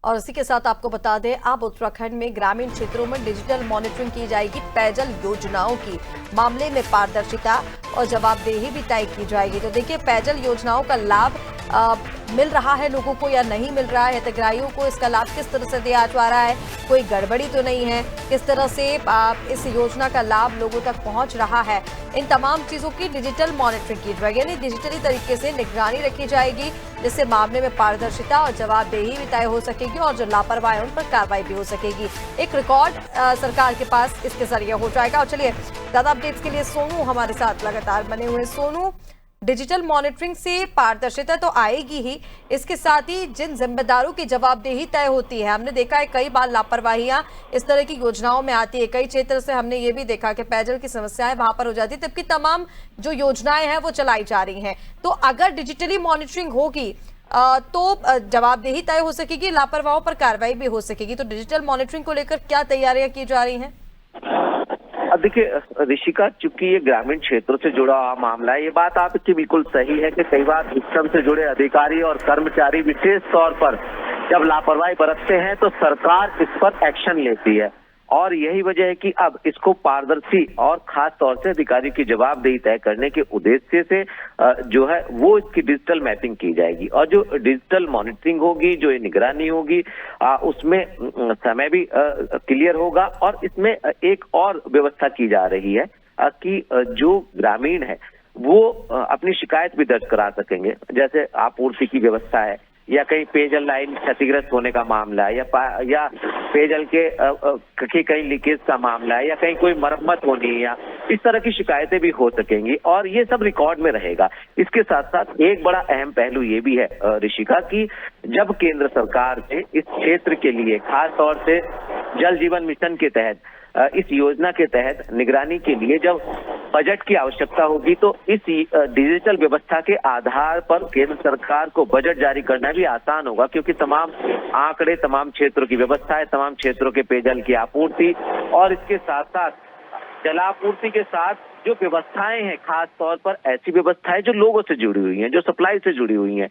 और इसी के साथ आपको बता दें, अब उत्तराखंड में ग्रामीण क्षेत्रों में डिजिटल मॉनिटरिंग की जाएगी। पेयजल योजनाओं की मामले में पारदर्शिता और जवाबदेही भी तय की जाएगी। तो देखिए, पेयजल योजनाओं का लाभ मिल रहा है लोगों को या नहीं मिल रहा है, हितग्राहियों को इसका लाभ किस तरह से दिया जा रहा है, कोई गड़बड़ी तो नहीं है, किस तरह से इस योजना का लाभ लोगों तक पहुंच रहा है, इन तमाम चीजों की डिजिटल मॉनिटरिंग की जाएगी। यानी डिजिटली तरीके से निगरानी रखी जाएगी, जिससे मामले में पारदर्शिता और जवाबदेही भी तय हो सकेगी और जो लापरवाह है उन पर कार्रवाई भी हो सकेगी। एक रिकॉर्ड सरकार के पास इसके जरिए हो जाएगा। और चलिए, ज्यादा अपडेट्स के लिए सोनू हमारे साथ लगातार बने हुए। सोनू, डिजिटल मॉनिटरिंग से पारदर्शिता तो आएगी ही, इसके साथ ही जिन जिम्मेदारों की जवाबदेही तय होती है, हमने देखा है कई बार लापरवाहियां इस तरह की योजनाओं में आती है। कई क्षेत्र से हमने ये भी देखा कि पेयजल की समस्याएं वहां पर हो जाती है, जबकि तमाम जो योजनाएं हैं वो चलाई जा रही हैं। तो अगर डिजिटली मॉनिटरिंग होगी तो जवाबदेही तय हो सकेगी, लापरवाहों पर कार्रवाई भी हो सकेगी। तो डिजिटल मॉनिटरिंग को लेकर क्या तैयारियां की जा रही हैं? अब देखिए ऋषिका, चूंकि ये ग्रामीण क्षेत्रों से जुड़ा हुआ मामला है, ये बात आपकी बिल्कुल सही है कि कई बार सिस्टम से जुड़े अधिकारी और कर्मचारी विशेष तौर पर जब लापरवाही बरतते हैं तो सरकार इस पर एक्शन लेती है। और यही वजह है कि अब इसको पारदर्शी और खास तौर से अधिकारी की जवाबदेही तय करने के उद्देश्य से जो है वो इसकी डिजिटल मैपिंग की जाएगी। और जो डिजिटल मॉनिटरिंग होगी, जो ये निगरानी होगी, उसमें समय भी क्लियर होगा। और इसमें एक और व्यवस्था की जा रही है कि जो ग्रामीण है वो अपनी शिकायत भी दर्ज करा सकेंगे। जैसे आपूर्ति की व्यवस्था है, या कहीं पेयजल लाइन क्षतिग्रस्त होने का मामला है, या पेयजल के कहीं लीकेज का मामला है, या कहीं कोई मरम्मत होनी है, या इस तरह की शिकायतें भी हो सकेंगी और ये सब रिकॉर्ड में रहेगा। इसके साथ साथ एक बड़ा अहम पहलू ये भी है ऋषिका, कि जब केंद्र सरकार से इस क्षेत्र के लिए खास तौर से जल जीवन मिशन के तहत, इस योजना के तहत निगरानी के लिए जब बजट की आवश्यकता होगी, तो इस डिजिटल व्यवस्था के आधार पर केंद्र सरकार को बजट जारी करना भी आसान होगा, क्योंकि तमाम आंकड़े, तमाम क्षेत्रों की व्यवस्थाएं, तमाम क्षेत्रों के पेयजल की आपूर्ति और इसके साथ साथ जलापूर्ति के साथ जो व्यवस्थाएं हैं, खास तौर पर ऐसी व्यवस्थाएं जो लोगों से जुड़ी हुई हैं, जो सप्लाई से जुड़ी हुई हैं,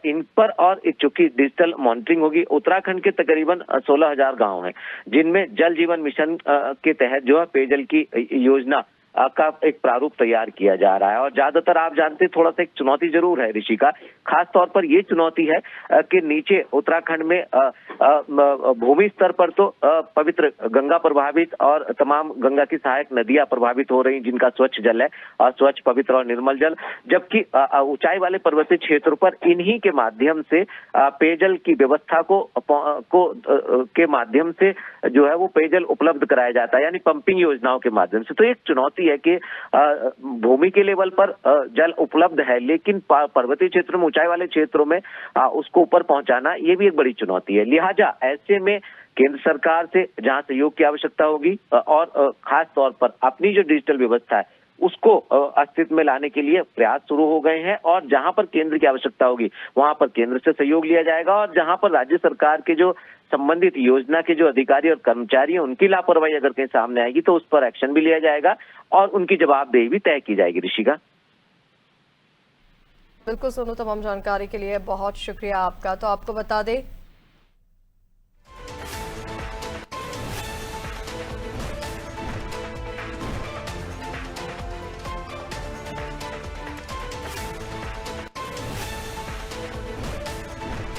इन पर। और चूंकि डिजिटल मॉनिटरिंग होगी, उत्तराखंड के तकरीबन 16,000 गांव हैं जिनमें जल जीवन मिशन के तहत जो है पेयजल की योजना का एक प्रारूप तैयार किया जा रहा है। और ज्यादातर आप जानते हैं, थोड़ा सा एक चुनौती जरूर है ऋषिका। खास तौर पर ये चुनौती है कि नीचे उत्तराखंड में भूमि स्तर पर तो पवित्र गंगा प्रभावित और तमाम गंगा की सहायक नदियां प्रभावित हो रही, जिनका स्वच्छ जल है और स्वच्छ, पवित्र और निर्मल जल। जबकि ऊंचाई वाले पर्वतीय क्षेत्रों पर इन्हीं के माध्यम से पेयजल की व्यवस्था के माध्यम से जो है वो पेयजल उपलब्ध कराया जाता है, यानी पंपिंग योजनाओं के माध्यम से। तो एक चुनौती है कि भूमि के लेवल पर जल उपलब्ध है, लेकिन पर्वतीय क्षेत्रों में, ऊंचाई वाले क्षेत्रों में उसको ऊपर पहुंचाना, ये भी एक बड़ी चुनौती है। लिहाजा ऐसे में केंद्र सरकार से जहां सहयोग की आवश्यकता होगी और खास तौर पर अपनी जो डिजिटल व्यवस्था है उसको अस्तित्व में लाने के लिए प्रयास शुरू हो गए हैं। और जहां पर केंद्र की आवश्यकता होगी वहां पर केंद्र से सहयोग लिया जाएगा, और जहां पर राज्य सरकार के जो संबंधित योजना के जो अधिकारी और कर्मचारी हैं उनकी लापरवाही अगर कहीं सामने आएगी तो उस पर एक्शन भी लिया जाएगा और उनकी जवाबदेही भी तय की जाएगी। ऋषिका, बिल्कुल सोनू, तमाम जानकारी के लिए बहुत शुक्रिया आपका। तो आपको बता दें